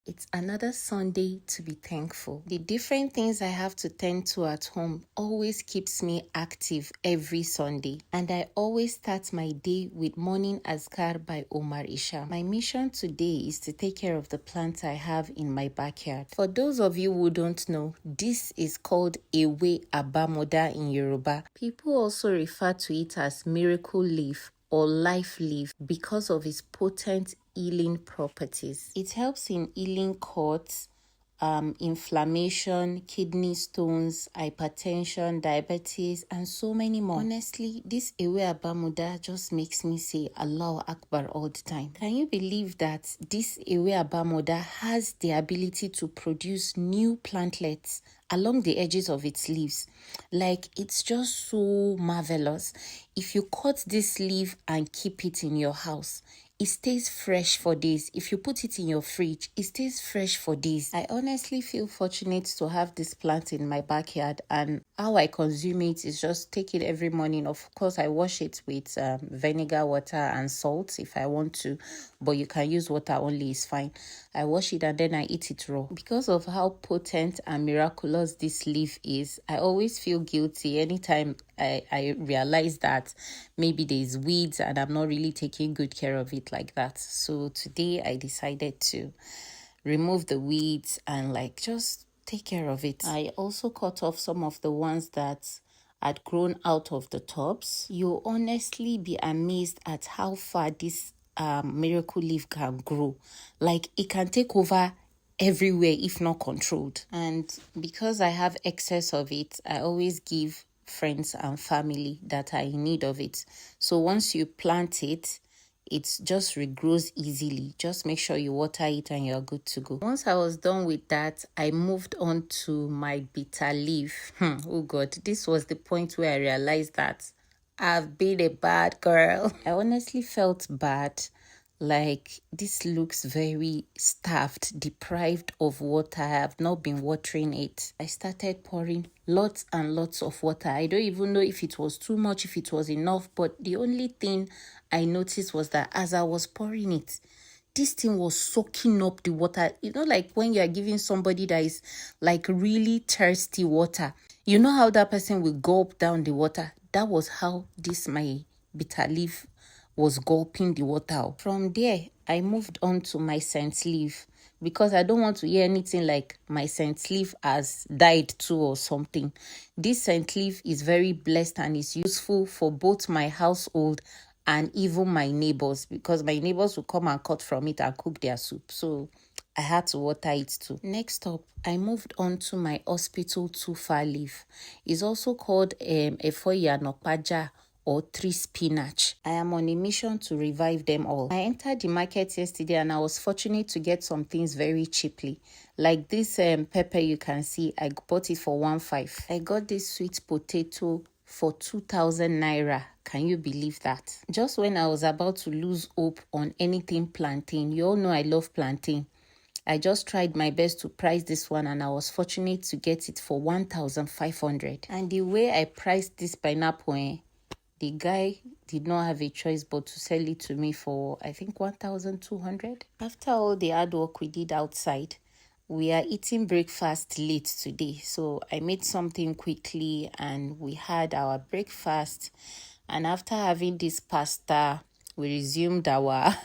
It's another Sunday to be thankful. The different things I have to tend to at home always keeps me active every Sunday. And I always start my day with morning adhkar by Omar Isha. My mission today is to take care of the plants I have in my backyard. For those of you who don't know, this is called ewe abamoda in Yoruba. People also refer to it as miracle leaf or life leaf because of its potent healing properties. It helps in healing cuts, inflammation, kidney stones, hypertension, diabetes, and so many more. Honestly, this Ewe Abamuda just makes me say Allahu Akbar all the time. Can you believe that this Ewe Abamuda has the ability to produce new plantlets along the edges of its leaves? Like, it's just so marvelous. If you cut this leaf and keep it in your house, it stays fresh for days. If you put it in your fridge, it stays fresh for days. I honestly feel fortunate to have this plant in my backyard, and how I consume it is just take it every morning. Of course, I wash it with vinegar, water, and salt if I want to, but you can use water only, it's fine. I wash it and then I eat it raw. Because of how potent and miraculous this leaf is, I always feel guilty anytime I realize that maybe there's weeds and I'm not really taking good care of it like that. So today I decided to remove the weeds and just take care of it. I also cut off some of the ones that had grown out of the tops. You'll honestly be amazed at how far this miracle leaf can grow. Like, it can take over everywhere if not controlled. And because I have excess of it, I always give friends and family that are in need of it. So once you plant it, it just regrows easily. Just make sure you water it and you're good to go. Once I was done with that, I moved on to my bitter leaf. Oh God, this was the point where I realized that I've been a bad girl. I honestly felt bad. Like, this looks very starved, deprived of water. I have not been watering it. I started pouring lots and lots of water. I don't even know if it was too much, if it was enough, but the only thing I noticed was that as I was pouring it, this thing was soaking up the water. You know, like when you are giving somebody that is like really thirsty water, you know how that person will gulp down the water? That was how my bitter leaf was gulping the water. From there, I moved on to my scent leaf because I don't want to hear anything like my scent leaf has died too or something. This scent leaf is very blessed and is useful for both my household and even my neighbors, because my neighbors will come and cut from it and cook their soup. So I had to water it too. Next up, I moved on to my hospital tufa leaf. It's also called Efoya Nokpaja or tree spinach. I am on a mission to revive them all. I entered the market yesterday and I was fortunate to get some things very cheaply. Like this pepper you can see, I bought it for 1.5. I got this sweet potato for 2,000 naira. Can you believe that? Just when I was about to lose hope on anything plantain, you all know I love plantain, I just tried my best to price this one and I was fortunate to get it for 1,500. And the way I priced this pineapple, the guy did not have a choice but to sell it to me for, I think, 1,200. After all the hard work we did outside, we are eating breakfast late today. So I made something quickly and we had our breakfast. And after having this pasta, we resumed our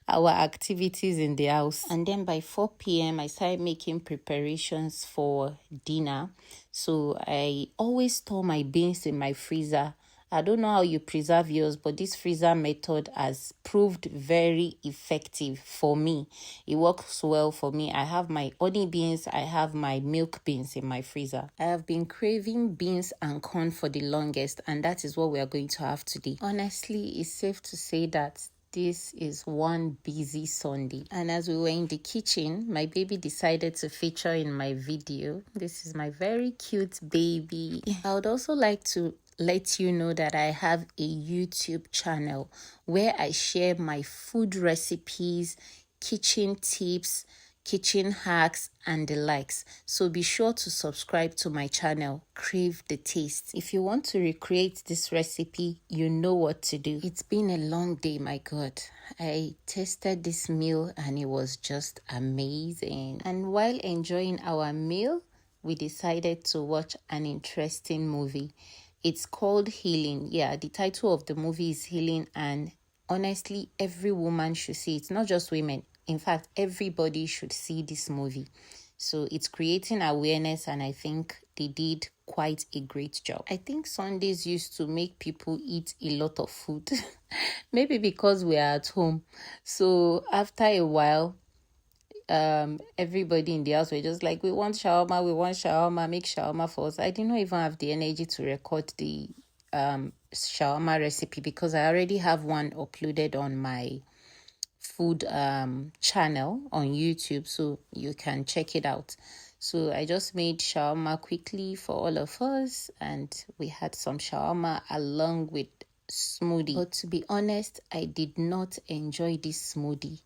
activities in the house. And then by 4 p.m., I started making preparations for dinner. So I always store my beans in my freezer. I don't know how you preserve yours, but this freezer method has proved very effective for me. It works well for me. I have my honey beans, I have my milk beans in my freezer. I have been craving beans and corn for the longest, and that is what we are going to have today. Honestly, it's safe to say that this is one busy Sunday. And as we were in the kitchen, my baby decided to feature in my video. This is my very cute baby. I would also like to let you know that I have a YouTube channel where I share my food recipes, kitchen tips, kitchen hacks, and the likes. So be sure to subscribe to my channel, Crave the Taste. If you want to recreate this recipe, you know what to do. It's been a long day, my God. I tasted this meal and it was just amazing. And while enjoying our meal, we decided to watch an interesting movie. It's called Healing. Yeah, the title of the movie is Healing, and honestly, every woman should see it, not just women. In fact, everybody should see this movie. So it's creating awareness, and I think they did quite a great job. I think Sundays used to make people eat a lot of food, maybe because we are at home. So after a while, everybody in the house were just like, we want shawarma, make shawarma for us. I did not even have the energy to record the shawarma recipe because I already have one uploaded on my food channel on YouTube, so you can check it out. So I just made shawarma quickly for all of us, and we had some shawarma along with smoothie. But to be honest, I did not enjoy this smoothie.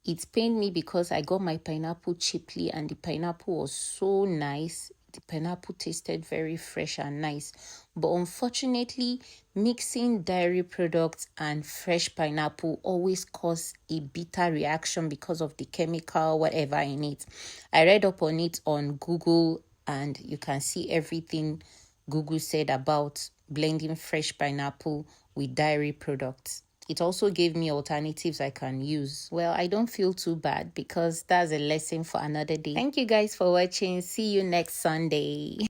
It pained me because I got my pineapple cheaply and the pineapple was so nice. The pineapple tasted very fresh and nice. But unfortunately, mixing dairy products and fresh pineapple always cause a bitter reaction because of the chemical, whatever in it. I read up on it on Google, and you can see everything Google said about blending fresh pineapple with dairy products. It also gave me alternatives I can use. Well, I don't feel too bad because that's a lesson for another day. Thank you guys for watching. See you next Sunday.